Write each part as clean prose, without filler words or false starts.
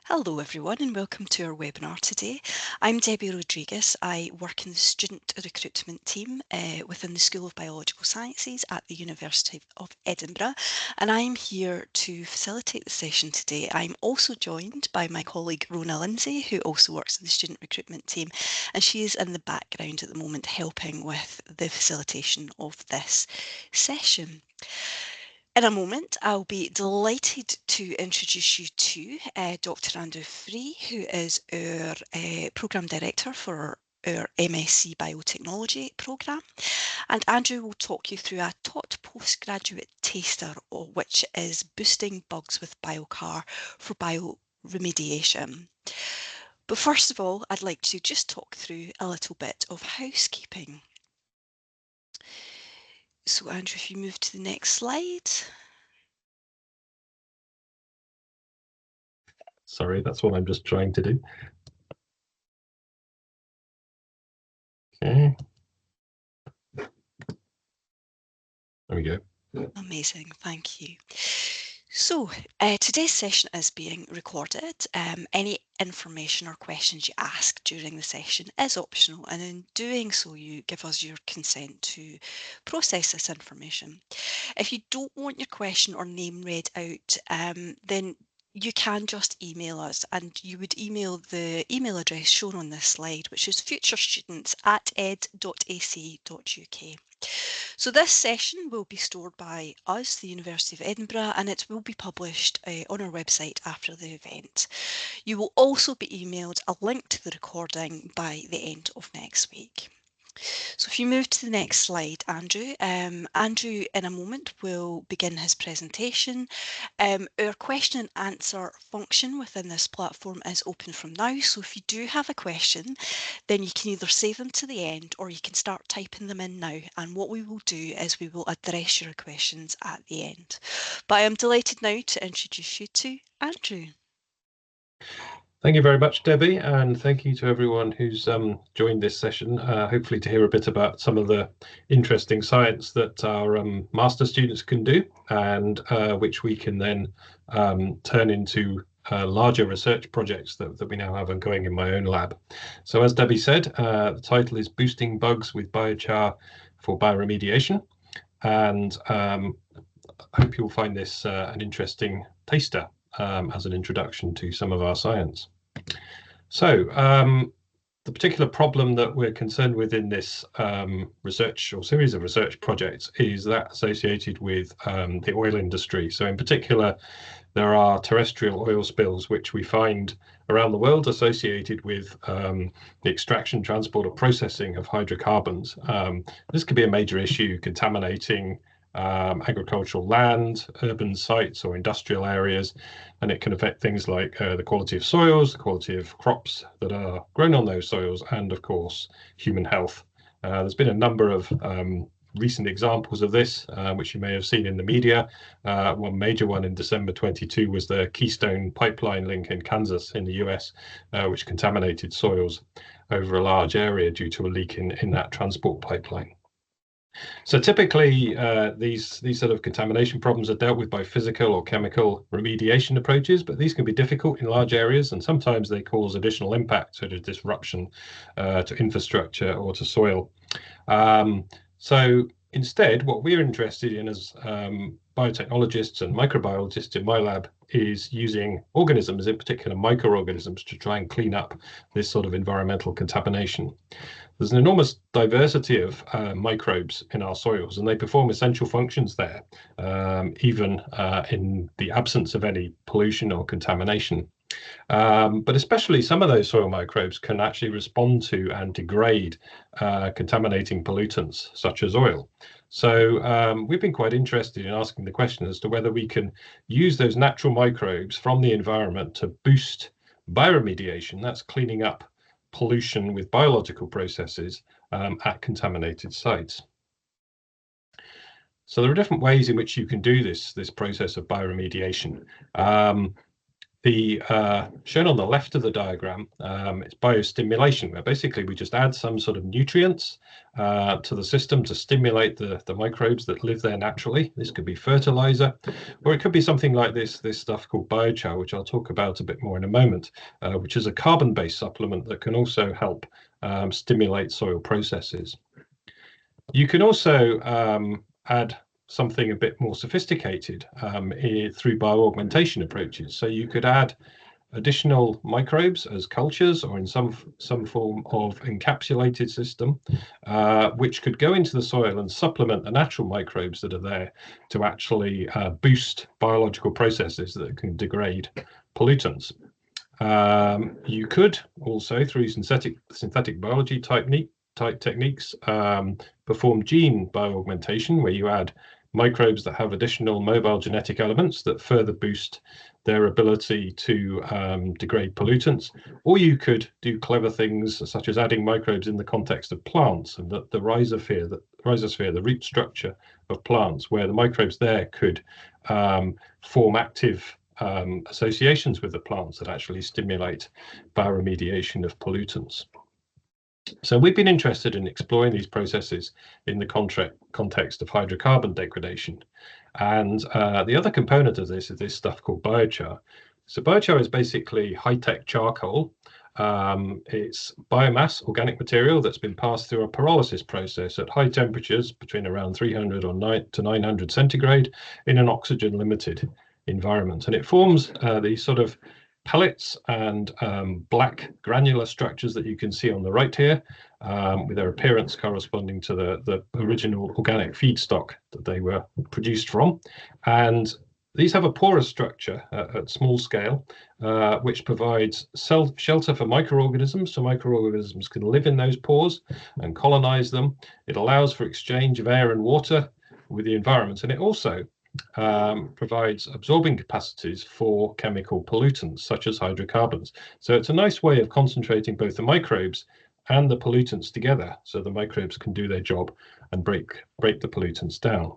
Hello everyone and welcome to our webinar today. I'm Debbie Rodriguez. I work in the student recruitment team within the School of Biological Sciences at the University of Edinburgh, and I'm here to facilitate the session today. I'm also joined by my colleague Rona Lindsay, who also works in the student recruitment team, and she is in the background at the moment helping with the facilitation of this session. In a moment, I'll be delighted to introduce you to Dr. Andrew Free, who is our Programme Director for our MSc Biotechnology programme. And Andrew will talk you through a Taught Postgraduate Taster, which is boosting bugs with Biochar for bioremediation. But first of all, I'd like to just talk through a little bit of housekeeping. So Andrew, if you move to the next slide. Sorry, that's what I'm just trying to do. Okay. There we go. Amazing, thank you. So today's session is being recorded. Any information or questions you ask during the session is optional, and in doing so you give us your consent to process this information. If you don't want your question or name read out, then you can just email us, and you would email the email address shown on this slide, which is futurestudents@ed.ac.uk. So this session will be stored by us, the University of Edinburgh, and it will be published on our website after the event. You will also be emailed a link to the recording by the end of next week. So if you move to the next slide, Andrew. Andrew, in a moment, will begin his presentation. Our question and answer function within this platform is open from now. So if you do have a question, then you can either save them to the end or you can start typing them in now. And what we will do is we will address your questions at the end. But I am delighted now to introduce you to Andrew. Thank you very much, Debbie, and thank you to everyone who's joined this session, hopefully to hear a bit about some of the interesting science that our master students can do and which we can then turn into larger research projects that we now have ongoing in my own lab. So as Debbie said, the title is Boosting Bugs with Biochar for Bioremediation, and I hope you'll find this an interesting taster as an introduction to some of our science. So the particular problem that we're concerned with in this research or series of research projects is that associated with the oil industry. So in particular, there are terrestrial oil spills which we find around the world associated with the extraction, transport or processing of hydrocarbons. This could be a major issue, contaminating agricultural land, urban sites or industrial areas, and it can affect things like the quality of soils, the quality of crops that are grown on those soils, and of course human health. There's been a number of recent examples of this, which you may have seen in the media. One major one in December 22 was the Keystone pipeline link in Kansas in the US, which contaminated soils over a large area due to a leak in that transport pipeline. So typically, these sort of contamination problems are dealt with by physical or chemical remediation approaches, but these can be difficult in large areas, and sometimes they cause additional impact, sort of disruption to infrastructure or to soil. So instead, what we're interested in as biotechnologists and microbiologists in my lab is using organisms, in particular microorganisms, to try and clean up this sort of environmental contamination. There's an enormous diversity of microbes in our soils, and they perform essential functions there, even in the absence of any pollution or contamination. But especially some of those soil microbes can actually respond to and degrade contaminating pollutants such as oil. So we've been quite interested in asking the question as to whether we can use those natural microbes from the environment to boost bioremediation, that's cleaning up pollution with biological processes at contaminated sites. So there are different ways in which you can do this process of bioremediation. The shown on the left of the diagram, it's biostimulation, where basically we just add some sort of nutrients to the system to stimulate the microbes that live there naturally. This could be fertilizer, or it could be something like this stuff called biochar, which I'll talk about a bit more in a moment, which is a carbon-based supplement that can also help stimulate soil processes. You can also add something a bit more sophisticated through bioaugmentation approaches. So you could add additional microbes as cultures or in some form of encapsulated system, which could go into the soil and supplement the natural microbes that are there to actually boost biological processes that can degrade pollutants. You could also, through synthetic biology type techniques, perform gene bioaugmentation, where you add microbes that have additional mobile genetic elements that further boost their ability to degrade pollutants. Or you could do clever things such as adding microbes in the context of plants and the rhizosphere, the root structure of plants, where the microbes there could form active associations with the plants that actually stimulate bioremediation of pollutants. So we've been interested in exploring these processes in the context of hydrocarbon degradation. And the other component of this is this stuff called biochar. So biochar is basically high-tech charcoal. It's biomass, organic material that's been passed through a pyrolysis process at high temperatures between around 300 or 900 centigrade in an oxygen-limited environment. And it forms these sort of pellets and black granular structures that you can see on the right here, with their appearance corresponding to the original organic feedstock that they were produced from. And these have a porous structure at small scale, which provides shelter for microorganisms, so microorganisms can live in those pores and colonize them. It allows for exchange of air and water with the environment, and it also provides absorbing capacities for chemical pollutants such as hydrocarbons. So it's a nice way of concentrating both the microbes and the pollutants together, so the microbes can do their job and break the pollutants down.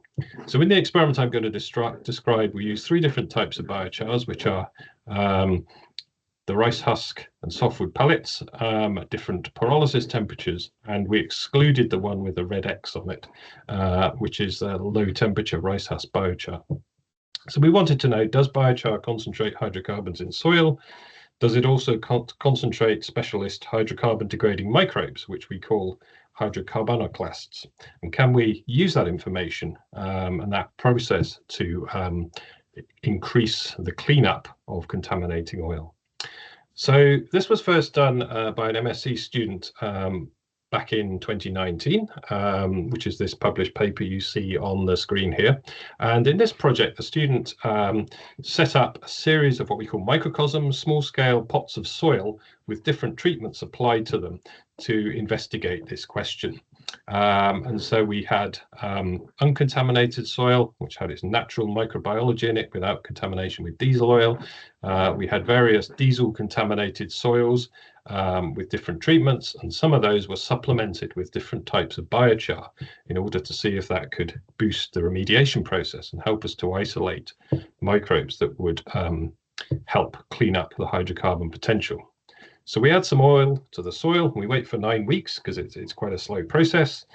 So in the experiment I'm going to describe, we use 3 different types of biochars, which are the rice husk and softwood pellets at different pyrolysis temperatures, and we excluded the one with the red X on it, which is a low temperature rice husk biochar. So we wanted to know, does biochar concentrate hydrocarbons in soil? Does it also concentrate specialist hydrocarbon degrading microbes, which we call hydrocarbonoclasts? And can we use that information and that process to increase the cleanup of contaminating oil? So this was first done by an MSc student back in 2019, which is this published paper you see on the screen here. And in this project, the student set up a series of what we call microcosms, small-scale pots of soil with different treatments applied to them to investigate this question. And so we had uncontaminated soil, which had its natural microbiology in it without contamination with diesel oil. We had various diesel contaminated soils with different treatments, and some of those were supplemented with different types of biochar in order to see if that could boost the remediation process and help us to isolate microbes that would help clean up the hydrocarbon potential. So we add some oil to the soil, and we wait for 9 weeks because it's quite a slow process.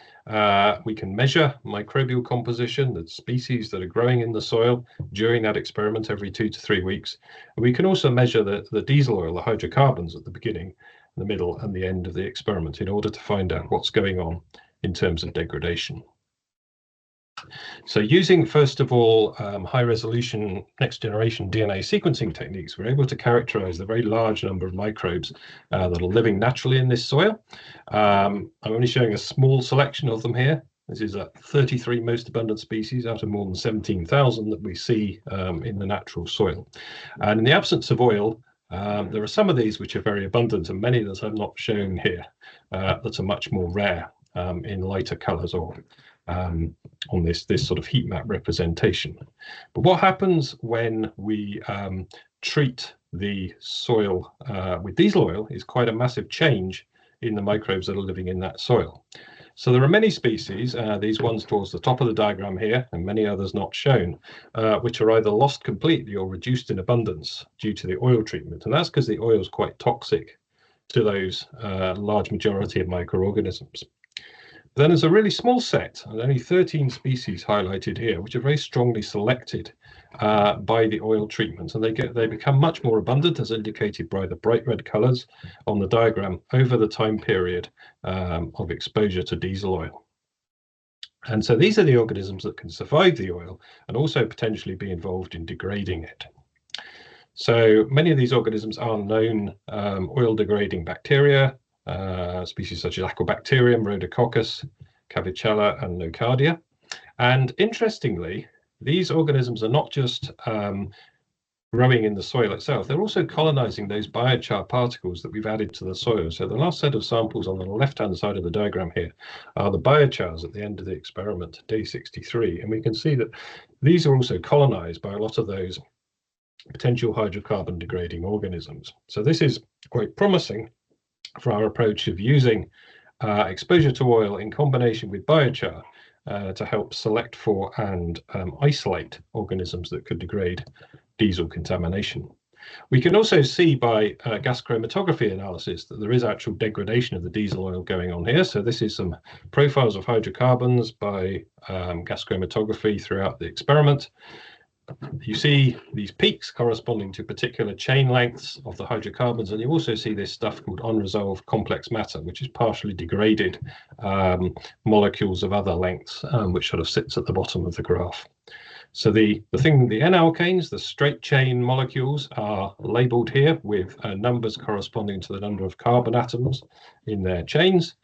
We can measure microbial composition, the species that are growing in the soil during that experiment every 2 to 3 weeks. And we can also measure the diesel oil, the hydrocarbons at the beginning, the middle, and the end of the experiment in order to find out what's going on in terms of degradation. So using, first of all, high-resolution next-generation DNA sequencing techniques, we're able to characterize the very large number of microbes that are living naturally in this soil. I'm only showing a small selection of them here. This is 33 most abundant species out of more than 17,000 that we see in the natural soil. And in the absence of oil, there are some of these which are very abundant, and many that I've not shown here that are much more rare in lighter colors or on this sort of heat map representation. But what happens when we treat the soil with diesel oil is quite a massive change in the microbes that are living in that soil. So there are many species, these ones towards the top of the diagram here, and many others not shown, which are either lost completely or reduced in abundance due to the oil treatment. And that's because the oil is quite toxic to those large majority of microorganisms. Then there's a really small set, and only 13 species highlighted here, which are very strongly selected by the oil treatment, and they become much more abundant, as indicated by the bright red colours on the diagram, over the time period of exposure to diesel oil. And so these are the organisms that can survive the oil and also potentially be involved in degrading it. So many of these organisms are known oil-degrading bacteria, species such as Aquabacterium, Rhodococcus, Cavicella, and Nocardia. And interestingly, these organisms are not just growing in the soil itself, they're also colonizing those biochar particles that we've added to the soil. So the last set of samples on the left-hand side of the diagram here are the biochars at the end of the experiment, day 63. And we can see that these are also colonized by a lot of those potential hydrocarbon degrading organisms. So this is quite promising for our approach of using exposure to oil in combination with biochar to help select for and isolate organisms that could degrade diesel contamination. We can also see by gas chromatography analysis that there is actual degradation of the diesel oil going on here. So this is some profiles of hydrocarbons by gas chromatography throughout the experiment. You see these peaks corresponding to particular chain lengths of the hydrocarbons, and you also see this stuff called unresolved complex matter, which is partially degraded molecules of other lengths, which sort of sits at the bottom of the graph. So the N-alkanes, the straight chain molecules, are labeled here with numbers corresponding to the number of carbon atoms in their chains.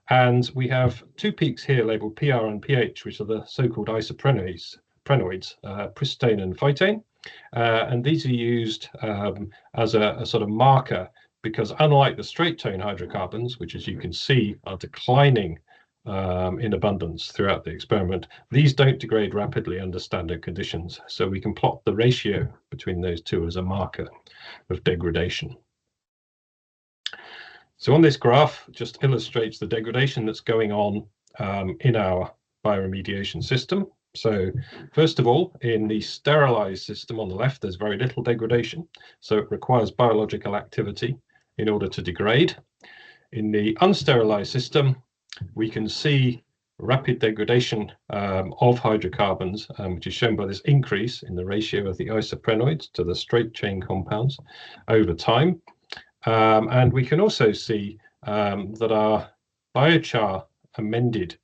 And we have two peaks here labeled PR and pH, which are the so-called isoprenoids, pristane and phytane. And these are used as a sort of marker because unlike the straight chain hydrocarbons, which as you can see are declining in abundance throughout the experiment, these don't degrade rapidly under standard conditions. So we can plot the ratio between those two as a marker of degradation. So on this graph just illustrates the degradation that's going on in our bioremediation system. So first of all, in the sterilized system on the left, there's very little degradation. So it requires biological activity in order to degrade. In the unsterilized system, we can see rapid degradation of hydrocarbons, which is shown by this increase in the ratio of the isoprenoids to the straight chain compounds over time. And we can also see that our biochar amended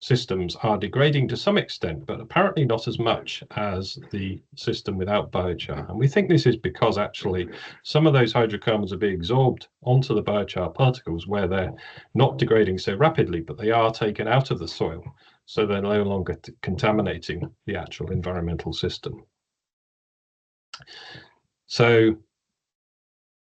systems are degrading to some extent, but apparently not as much as the system without biochar. And we think this is because actually some of those hydrocarbons are being absorbed onto the biochar particles where they're not degrading so rapidly, but they are taken out of the soil. So they're no longer contaminating the actual environmental system. So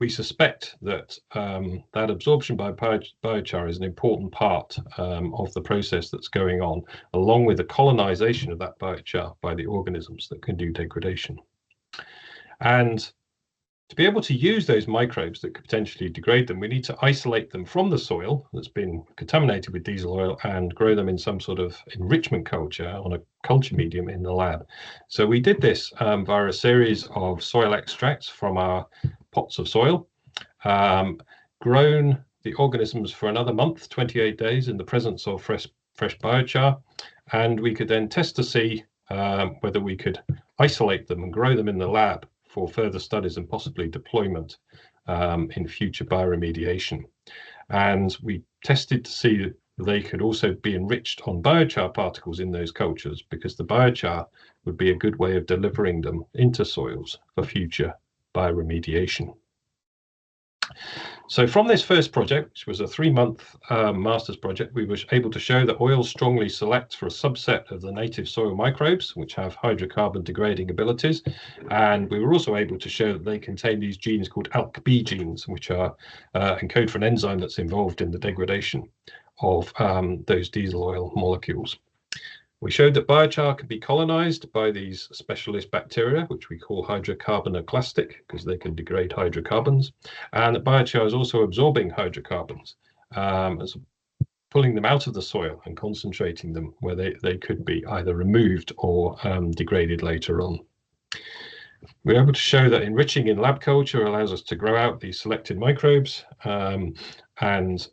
we suspect that that absorption by biochar is an important part of the process that's going on, along with the colonization of that biochar by the organisms that can do degradation. And to be able to use those microbes that could potentially degrade them, we need to isolate them from the soil that's been contaminated with diesel oil and grow them in some sort of enrichment culture on a culture medium in the lab. So we did this via a series of soil extracts from our pots of soil, grown the organisms for another month, 28 days, in the presence of fresh biochar, and we could then test to see whether we could isolate them and grow them in the lab for further studies and possibly deployment in future bioremediation. And we tested to see that they could also be enriched on biochar particles in those cultures, because the biochar would be a good way of delivering them into soils for future bioremediation. So from this first project, which was a 3-month master's project, we were able to show that oil strongly selects for a subset of the native soil microbes, which have hydrocarbon degrading abilities. And we were also able to show that they contain these genes called ALK-B genes, which are encode for an enzyme that's involved in the degradation of those diesel oil molecules. We showed that biochar can be colonized by these specialist bacteria, which we call hydrocarbonoclastic, because they can degrade hydrocarbons, and that biochar is also absorbing hydrocarbons as pulling them out of the soil and concentrating them where they could be either removed or degraded later on. We're able to show that enriching in lab culture allows us to grow out these selected microbes, and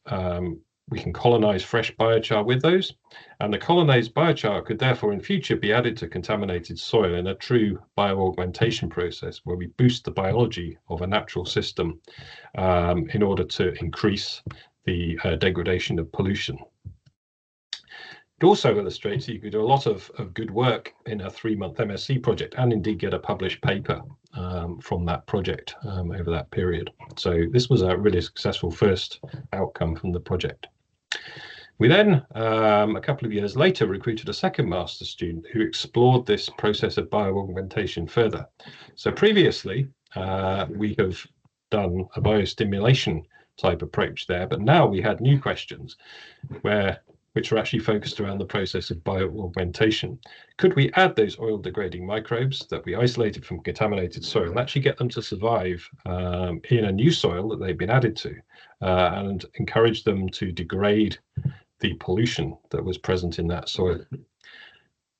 we can colonize fresh biochar with those. And the colonized biochar could therefore in future be added to contaminated soil in a true bioaugmentation process where we boost the biology of a natural system in order to increase the degradation of pollution. It also illustrates that you could do a lot of good work in a 3-month MSc project and indeed get a published paper from that project over that period. So this was a really successful first outcome from the project. We then, a couple of years later, recruited a second master's student who explored this process of bioaugmentation further. So previously, we have done a biostimulation type approach there, but now we had new questions which are actually focused around the process of bioaugmentation. Could we add those oil-degrading microbes that we isolated from contaminated soil and actually get them to survive in a new soil that they've been added to and encourage them to degrade the pollution that was present in that soil?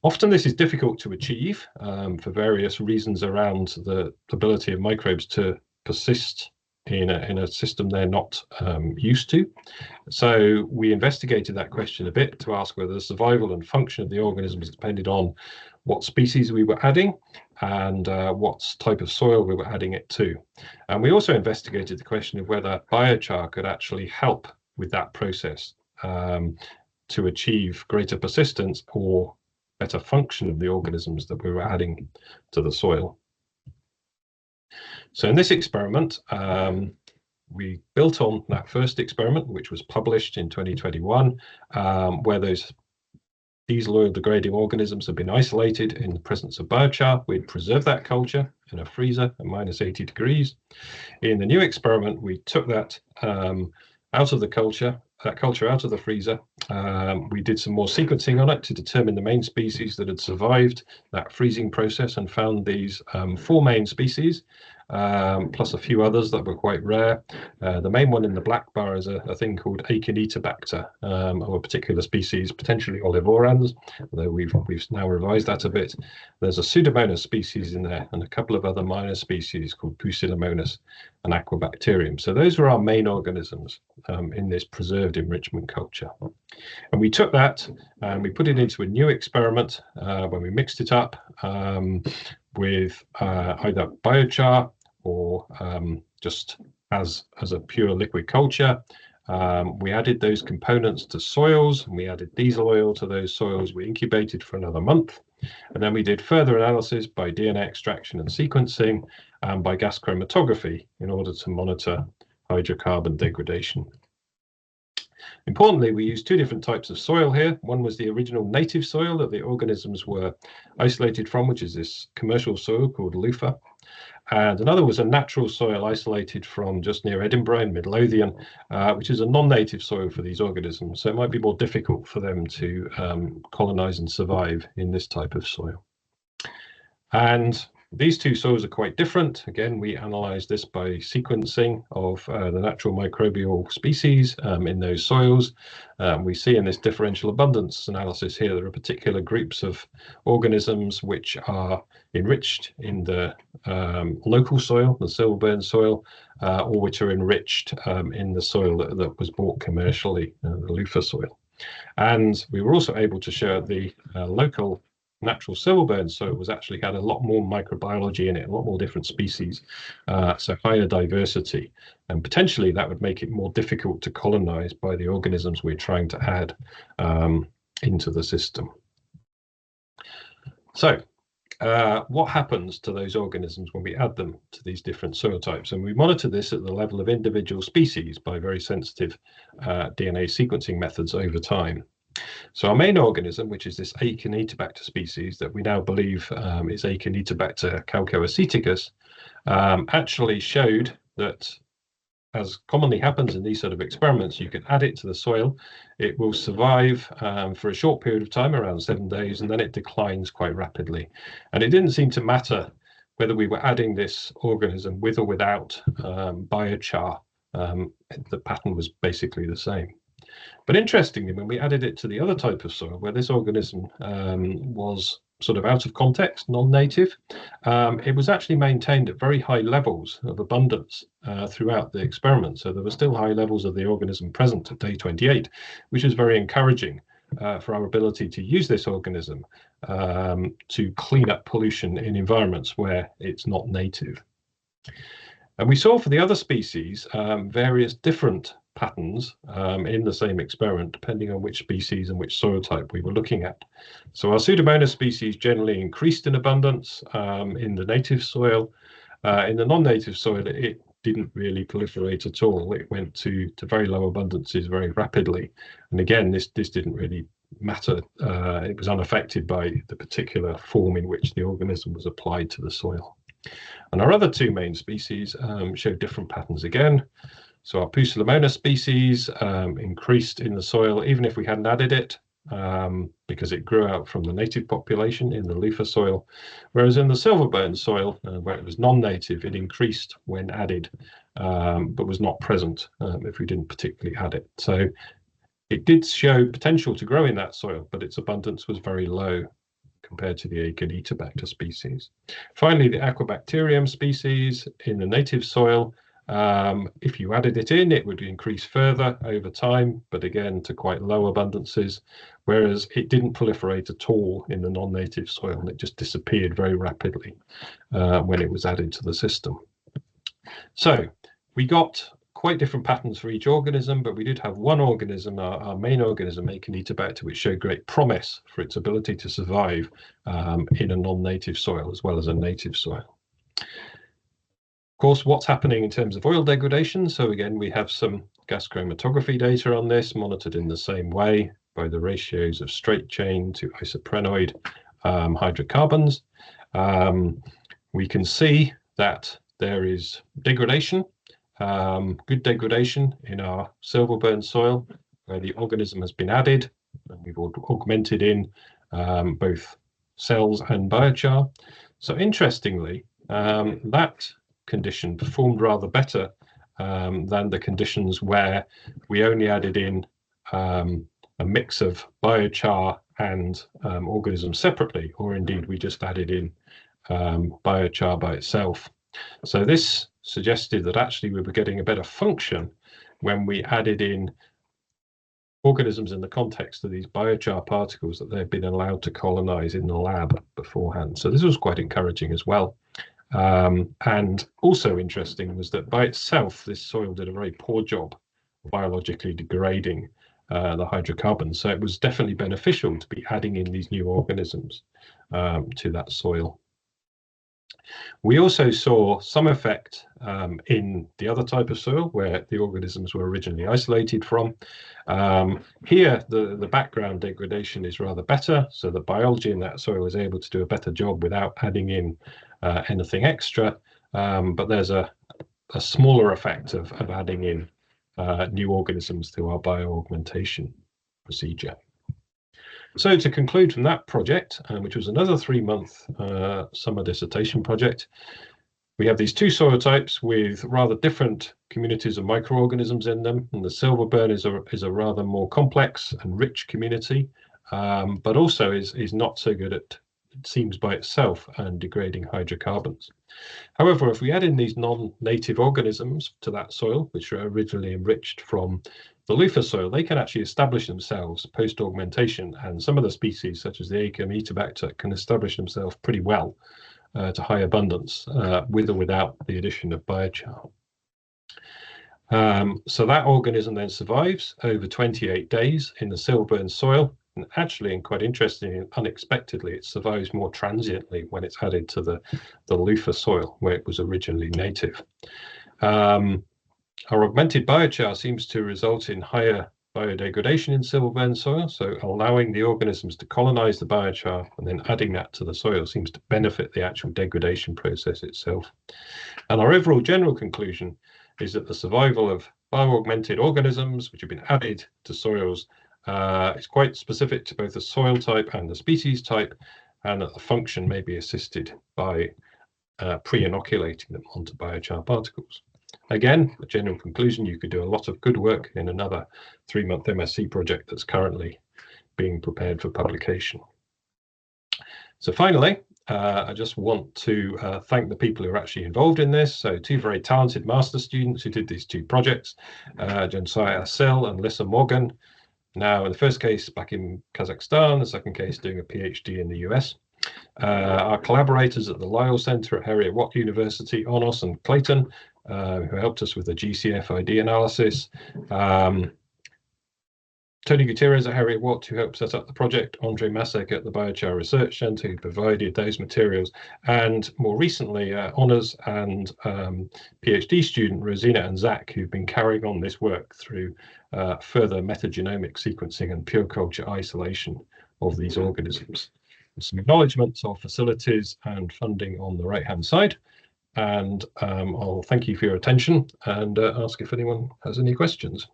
Often this is difficult to achieve for various reasons around the ability of microbes to persist in a system they're not used to. So we investigated that question a bit to ask whether the survival and function of the organisms depended on what species we were adding and what type of soil we were adding it to. And we also investigated the question of whether biochar could actually help with that process to achieve greater persistence or better function of the organisms that we were adding to the soil. So in this experiment, we built on that first experiment, which was published in 2021, where those diesel oil degrading organisms have been isolated in the presence of biochar. We'd preserved that culture in a freezer at -80 degrees. In the new experiment, we took that out of the culture, out of the freezer. We did some more sequencing on it to determine the main species that had survived that freezing process and found these 4 main species, plus a few others that were quite rare. The main one in the black bar is a thing called Acinetobacter, of a particular species, potentially olivorans, although we've now revised that a bit. There's a Pseudomonas species in there and a couple of other minor species called Pusillanimonas and Aquabacterium. So those were our main organisms in this preserved enrichment culture. And we took that and we put it into a new experiment when we mixed it up with either biochar or just as a pure liquid culture. We added those components to soils and we added diesel oil to those soils. We incubated for another month. And then we did further analysis by DNA extraction and sequencing and by gas chromatography in order to monitor hydrocarbon degradation. Importantly, we used 2 different types of soil here. One was the original native soil that the organisms were isolated from, which is this commercial soil called loofah. And another was a natural soil isolated from just near Edinburgh in Midlothian, which is a non-native soil for these organisms. So it might be more difficult for them to colonize and survive in this type of soil. And these 2 soils are quite different. Again, we analysed this by sequencing of the natural microbial species in those soils. We see in this differential abundance analysis here, there are particular groups of organisms which are enriched in the local soil, the silverburn soil, or which are enriched in the soil that was bought commercially, the loofah soil. And we were also able to show the local natural silverburn soil was actually had a lot more microbiology in it, a lot more different species, so higher diversity, and potentially that would make it more difficult to colonize by the organisms we're trying to add into the system. So what happens to those organisms when we add them to these different soil types? And we monitor this at the level of individual species by very sensitive DNA sequencing methods over time. So our main organism, which is this Acinetobacter species that we now believe is Acinetobacter calcoaceticus, actually showed that, as commonly happens in these sort of experiments, you can add it to the soil. It will survive for a short period of time, around 7 days, and then it declines quite rapidly. And it didn't seem to matter whether we were adding this organism with or without biochar. The pattern was basically the same. But interestingly, when we added it to the other type of soil, where this organism was sort of out of context, non-native, it was actually maintained at very high levels of abundance throughout the experiment. So there were still high levels of the organism present at day 28, which is very encouraging for our ability to use this organism to clean up pollution in environments where it's not native. And we saw for the other species various different patterns in the same experiment, depending on which species and which soil type we were looking at. So our Pseudomonas species generally increased in abundance in the native soil. In the non-native soil, it didn't really proliferate at all. It went to very low abundances very rapidly. And again, this didn't really matter. It was unaffected by the particular form in which the organism was applied to the soil. And our other two main species show different patterns again. So our Pusillanimona species increased in the soil, even if we hadn't added it, because it grew out from the native population in the loofah soil, whereas in the silverburn soil, where it was non-native, it increased when added, but was not present if we didn't particularly add it. So it did show potential to grow in that soil, but its abundance was very low compared to the Aeginetobacter species. Finally, the Aquabacterium species in the native soil, if you added it in, it would increase further over time, but again to quite low abundances, whereas it didn't proliferate at all in the non-native soil, and it just disappeared very rapidly when it was added to the system. So we got quite different patterns for each organism, but we did have one organism, our main organism, Aeginetobacter, which showed great promise for its ability to survive in a non-native soil as well as a native soil. Of course, what's happening in terms of oil degradation? So again, we have some gas chromatography data on this, monitored in the same way by the ratios of straight chain to isoprenoid hydrocarbons. We can see that there is degradation, good degradation in our silverburn soil, where the organism has been added, and we've augmented in both cells and biochar. So interestingly, that condition performed rather better than the conditions where we only added in a mix of biochar and organisms separately, or indeed we just added in biochar by itself. So this suggested that actually we were getting a better function when we added in organisms in the context of these biochar particles that they've been allowed to colonize in the lab beforehand. So this was quite encouraging as well. And also interesting was that by itself, this soil did a very poor job of biologically degrading the hydrocarbons. So it was definitely beneficial to be adding in these new organisms to that soil. We also saw some effect in the other type of soil where the organisms were originally isolated from. Here, the background degradation is rather better, so the biology in that soil is able to do a better job without adding in anything extra, but there's a smaller effect of adding in new organisms through our bioaugmentation procedure. So to conclude from that project, which was another 3-month summer dissertation project, we have these two soil types with rather different communities of microorganisms in them. And the silverburn is a rather more complex and rich community, but also is not so good at, it seems by itself, and degrading hydrocarbons. However, if we add in these non-native organisms to that soil, which are originally enriched from the loofah soil, they can actually establish themselves post-augmentation, and some of the species, such as the Aeginetobacter, can establish themselves pretty well to high abundance with or without the addition of biochar. So that organism then survives over 28 days in the silverburn soil, and actually, and quite interestingly and unexpectedly, it survives more transiently when it's added to the loofah soil where it was originally native. Our augmented biochar seems to result in higher biodegradation in silverburn soil, so allowing the organisms to colonize the biochar and then adding that to the soil seems to benefit the actual degradation process itself. And our overall general conclusion is that the survival of bioaugmented organisms which have been added to soils is quite specific to both the soil type and the species type, and that the function may be assisted by pre-inoculating them onto biochar particles. again, a general conclusion, you could do a lot of good work in another 3-month MSc project that's currently being prepared for publication. So finally, I just want to thank the people who are actually involved in this. So 2 very talented master students who did these 2 projects, Josiah Sill and Lissa Morgan. Now, in the first case, back in Kazakhstan, the second case doing a PhD in the US. Our collaborators at the Lyell Center at Heriot-Watt University, Onos and Clayton, who helped us with the GCF-ID analysis. Tony Gutierrez at Heriot-Watt, who helped set up the project, Andre Masek at the Biochar Research Centre, who provided those materials, and more recently, honours and PhD student Rosina and Zach, who've been carrying on this work through further metagenomic sequencing and pure culture isolation of these organisms. Some acknowledgements of facilities and funding on the right-hand side. And I'll thank you for your attention and ask if anyone has any questions.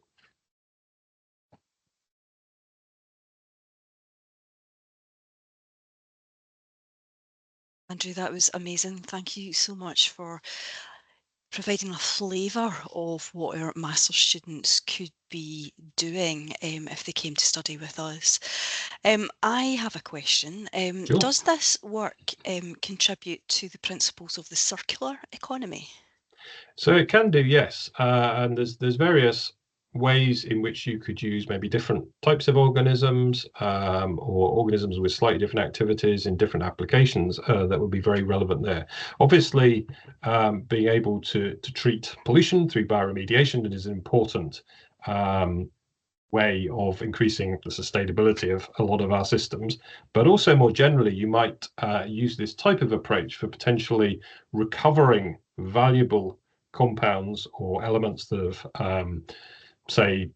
Andrew, that was amazing. Thank you so much for providing a flavour of what our master's students could be doing if they came to study with us. I have a question. Sure. Does this work contribute to the principles of the circular economy? So it can do, yes. And there's various ways in which you could use maybe different types of organisms or organisms with slightly different activities in different applications that would be very relevant there. Obviously, being able to treat pollution through bioremediation is an important way of increasing the sustainability of a lot of our systems. But also more generally, you might use this type of approach for potentially recovering valuable compounds or elements that have, say,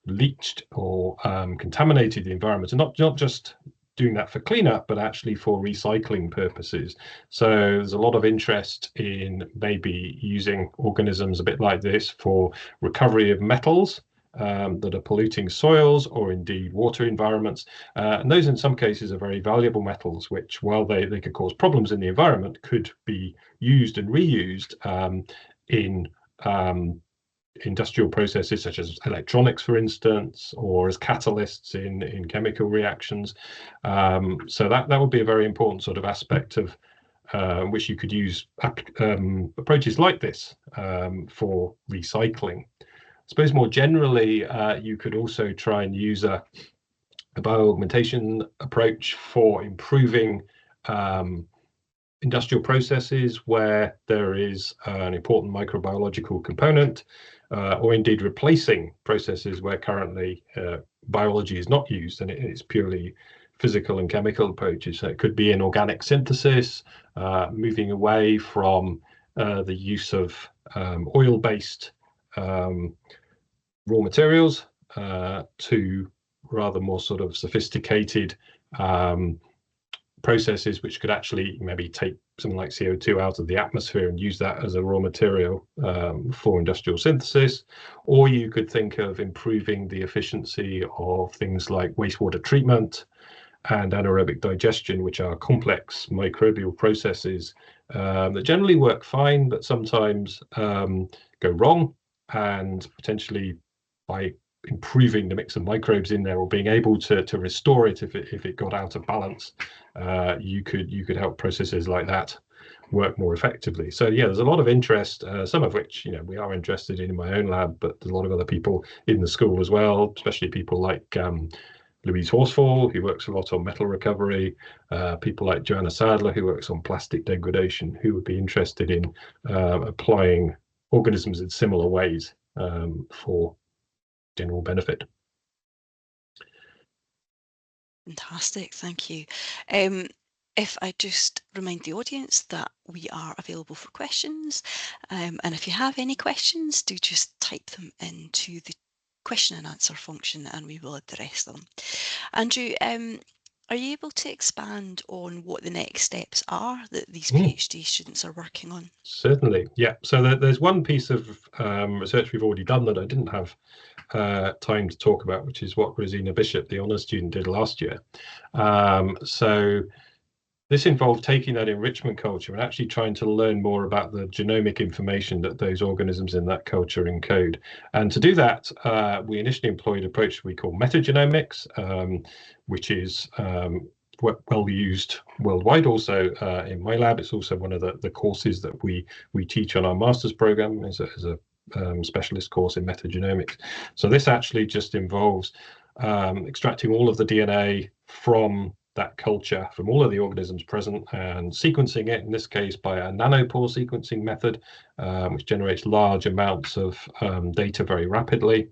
leached or contaminated the environment, and not just doing that for cleanup, but actually for recycling purposes. So there's a lot of interest in maybe using organisms a bit like this for recovery of metals that are polluting soils or indeed water environments. And those in some cases are very valuable metals, which while they could cause problems in the environment, could be used and reused in industrial processes such as electronics, for instance, or as catalysts in chemical reactions. So that would be a very important sort of aspect of which you could use approaches like this for recycling. I suppose more generally, you could also try and use a bioaugmentation approach for improving industrial processes where there is an important microbiological component, or indeed replacing processes where currently biology is not used and it's purely physical and chemical approaches. So it could be in organic synthesis, moving away from the use of oil-based raw materials to rather more sort of sophisticated processes which could actually maybe take something like CO2 out of the atmosphere and use that as a raw material for industrial synthesis. Or you could think of improving the efficiency of things like wastewater treatment and anaerobic digestion, which are complex microbial processes that generally work fine, but sometimes go wrong, and potentially by improving the mix of microbes in there or being able to restore it if it got out of balance, you could help processes like that work more effectively. So yeah, there's a lot of interest, some of which we are interested in my own lab, but there's a lot of other people in the school as well, especially people like Louise Horsfall, who works a lot on metal recovery, people like Joanna Sadler, who works on plastic degradation, who would be interested in applying organisms in similar ways for general benefit. Fantastic, thank you. If I just remind the audience that we are available for questions, and if you have any questions, do just type them into the question and answer function and we will address them. Andrew, are you able to expand on what the next steps are that these PhD students are working on? Certainly, yeah. So there's one piece of research we've already done that I didn't have time to talk about, which is what Rosina Bishop, the honours student, did last year. So this involved taking that enrichment culture and actually trying to learn more about the genomic information that those organisms in that culture encode. And to do that, we initially employed an approach we call metagenomics, which is well used worldwide. Also in my lab, it's also one of the courses that we teach on our master's program as a specialist course in metagenomics. So this actually just involves extracting all of the DNA from that culture, from all of the organisms present, and sequencing it, in this case by a nanopore sequencing method, which generates large amounts of data very rapidly,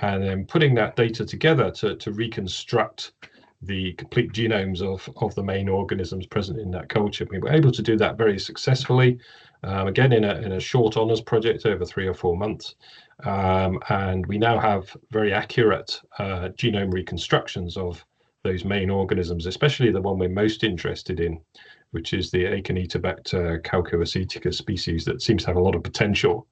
and then putting that data together to reconstruct the complete genomes of the main organisms present in that culture. We were able to do that very successfully, again in a short honours project over 3 or 4 months, and we now have very accurate genome reconstructions of those main organisms, especially the one we're most interested in, which is the Acinetobacter calcoacetica species that seems to have a lot of potential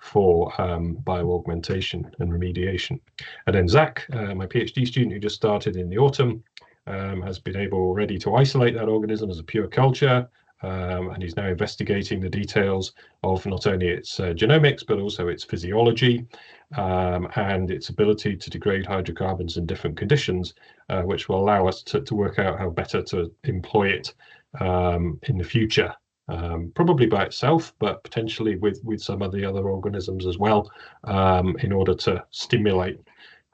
for bioaugmentation and remediation. And then Zach, my PhD student who just started in the autumn, has been able already to isolate that organism as a pure culture, and he's now investigating the details of not only its genomics, but also its physiology and its ability to degrade hydrocarbons in different conditions, which will allow us to work out how better to employ it in the future. Probably by itself, but potentially with some of the other organisms as well, in order to stimulate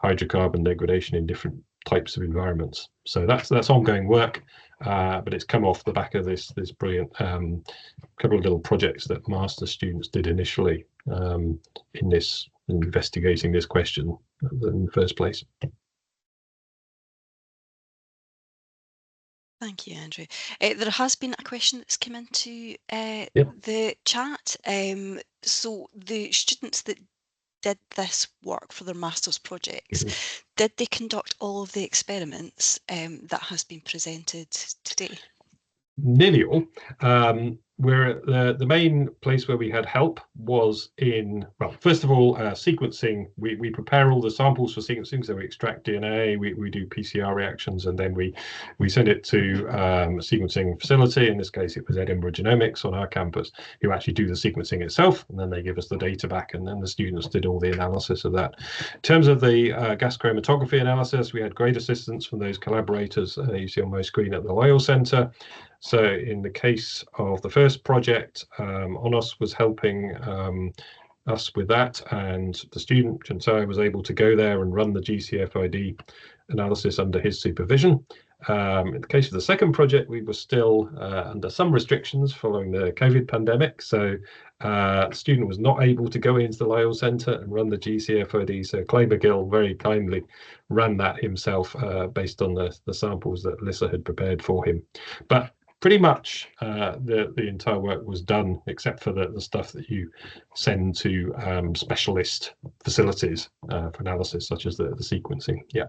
hydrocarbon degradation in different types of environments. So that's ongoing work, but it's come off the back of this brilliant couple of little projects that master students did initially in investigating this question in the first place. Thank you, Andrew. There has been a question that's come into Yep. the chat. So the students that did this work for their master's projects, did they conduct all of the experiments that has been presented today? Nearly all. Where the main place where we had help was in, well, first of all, sequencing. We prepare all the samples for sequencing, so we extract DNA, we do PCR reactions, and then we send it to a sequencing facility. In this case, it was Edinburgh Genomics on our campus, who actually do the sequencing itself, and then they give us the data back, and then the students did all the analysis of that. In terms of the gas chromatography analysis, we had great assistance from those collaborators you see on my screen at the Loyal Centre. So in the case of the first project, Onos was helping us with that, and the student, Chantai, was able to go there and run the GCFID analysis under his supervision. In the case of the second project, we were still under some restrictions following the COVID pandemic, so the student was not able to go into the Lyell Centre and run the GCFID, so Clay McGill very kindly ran that himself based on the samples that Lissa had prepared for him. But pretty much the entire work was done, except for the stuff that you send to specialist facilities for analysis, such as the sequencing. Yeah.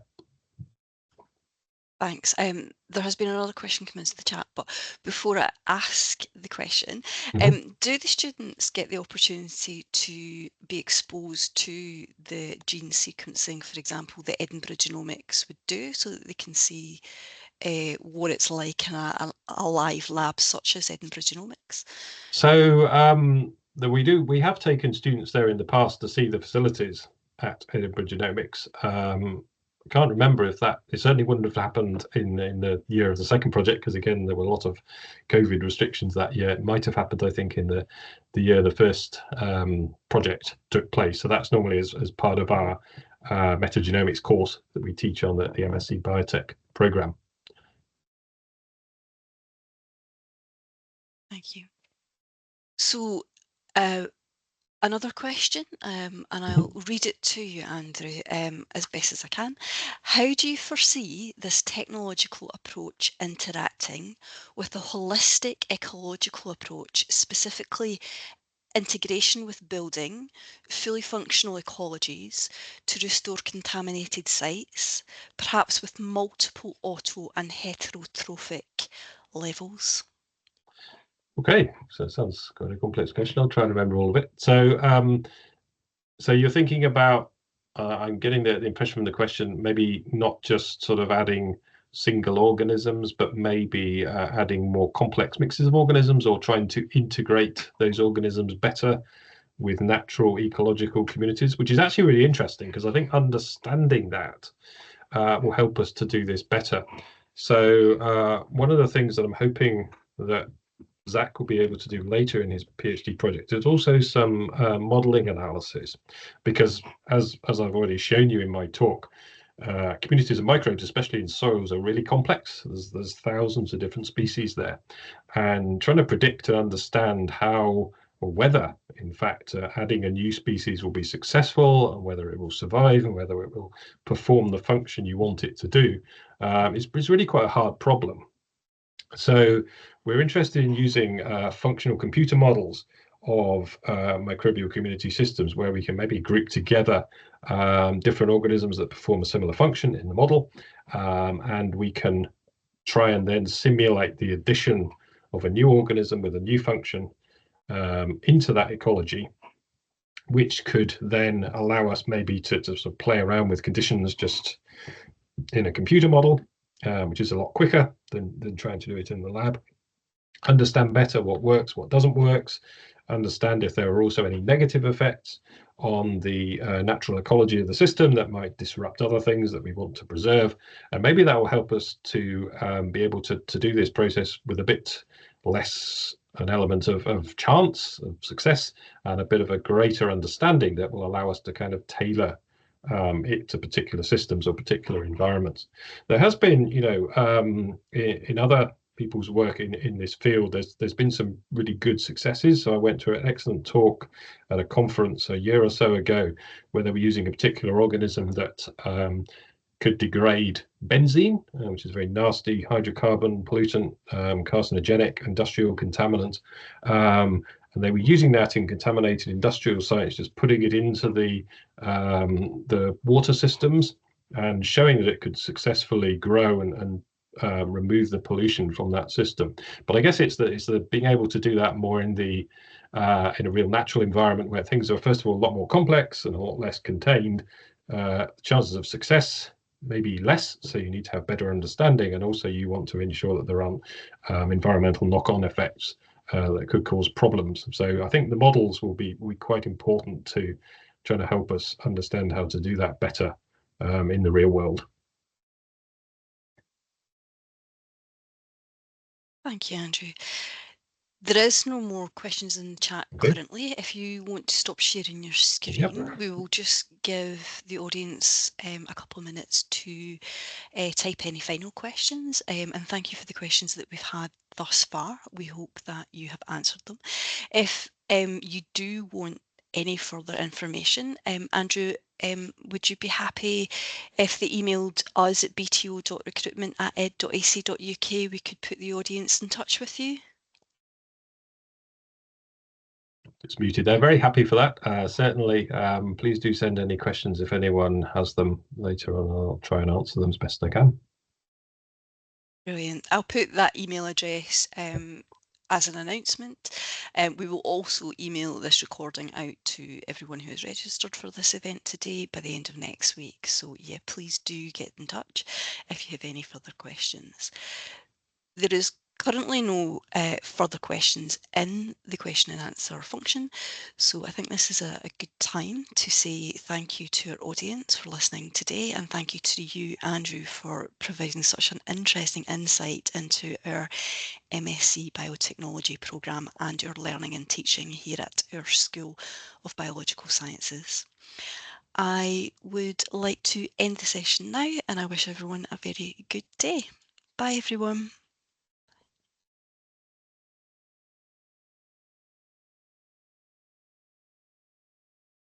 Thanks. There has been another question come into the chat, but before I ask the question, do the students get the opportunity to be exposed to the gene sequencing, for example, the Edinburgh Genomics would do, so that they can see what it's like in a live lab such as Edinburgh Genomics? So we have taken students there in the past to see the facilities at Edinburgh Genomics. I can't remember if it certainly wouldn't have happened in the year of the second project, because again there were a lot of COVID restrictions that year. It might have happened, I think, in the year the first project took place. So that's normally as part of our metagenomics course that we teach on the MSc Biotech program. Thank you. So another question, and I'll read it to you, Andrew, as best as I can. How do you foresee this technological approach interacting with a holistic ecological approach, specifically integration with building fully functional ecologies to restore contaminated sites, perhaps with multiple auto and heterotrophic levels? Okay, so it sounds quite a complex question. I'll try and remember all of it. So, so you're thinking about, I'm getting the impression from the question, maybe not just sort of adding single organisms, but maybe adding more complex mixes of organisms, or trying to integrate those organisms better with natural ecological communities, which is actually really interesting, because I think understanding that will help us to do this better. So one of the things that I'm hoping that Zach will be able to do later in his PhD project is also some modeling analysis, because as I've already shown you in my talk, communities of microbes, especially in soils, are really complex. There's thousands of different species there, and trying to predict and understand how or whether, in fact, adding a new species will be successful, and whether it will survive, and whether it will perform the function you want it to do, is really quite a hard problem. So we're interested in using functional computer models of microbial community systems, where we can maybe group together different organisms that perform a similar function in the model, and we can try and then simulate the addition of a new organism with a new function into that ecology, which could then allow us maybe to sort of play around with conditions just in a computer model, which is a lot quicker than trying to do it in the lab. Understand better what works, what doesn't work, understand if there are also any negative effects on the natural ecology of the system that might disrupt other things that we want to preserve. And maybe that will help us to be able to do this process with a bit less an element of chance of success, and a bit of a greater understanding that will allow us to kind of tailor it to particular systems or particular environments. There has been, in other people's work in this field, there's been some really good successes. So I went to an excellent talk at a conference a year or so ago, where they were using a particular organism that could degrade benzene, which is a very nasty hydrocarbon pollutant, carcinogenic industrial contaminant. And they were using that in contaminated industrial sites, just putting it into the water systems, and showing that it could successfully grow and remove the pollution from that system. But I guess it's the being able to do that more in a real natural environment, where things are, first of all, a lot more complex and a lot less contained. Chances of success maybe less, so you need to have better understanding, and also you want to ensure that there aren't environmental knock-on effects that could cause problems. So I think the models will be quite important to trying to help us understand how to do that better in the real world. Thank you, Andrew. There is no more questions in the chat currently. If you want to stop sharing your screen, we will just give the audience a couple of minutes to type any final questions. And thank you for the questions that we've had thus far. We hope that you have answered them. If you do want any further information, Andrew, would you be happy if they emailed us at bto.recruitment@ed.ac.uk? We could put the audience in touch with you. It's muted there. Very happy for that. Certainly, please do send any questions if anyone has them later on. I'll try and answer them as best I can. Brilliant. I'll put that email address as an announcement. We will also email this recording out to everyone who has registered for this event today by the end of next week. So yeah, please do get in touch if you have any further questions. There is currently no further questions in the question and answer function, so I think this is a good time to say thank you to our audience for listening today, and thank you to you, Andrew, for providing such an interesting insight into our MSc Biotechnology programme and your learning and teaching here at our School of Biological Sciences. I would like to end the session now, and I wish everyone a very good day. Bye everyone.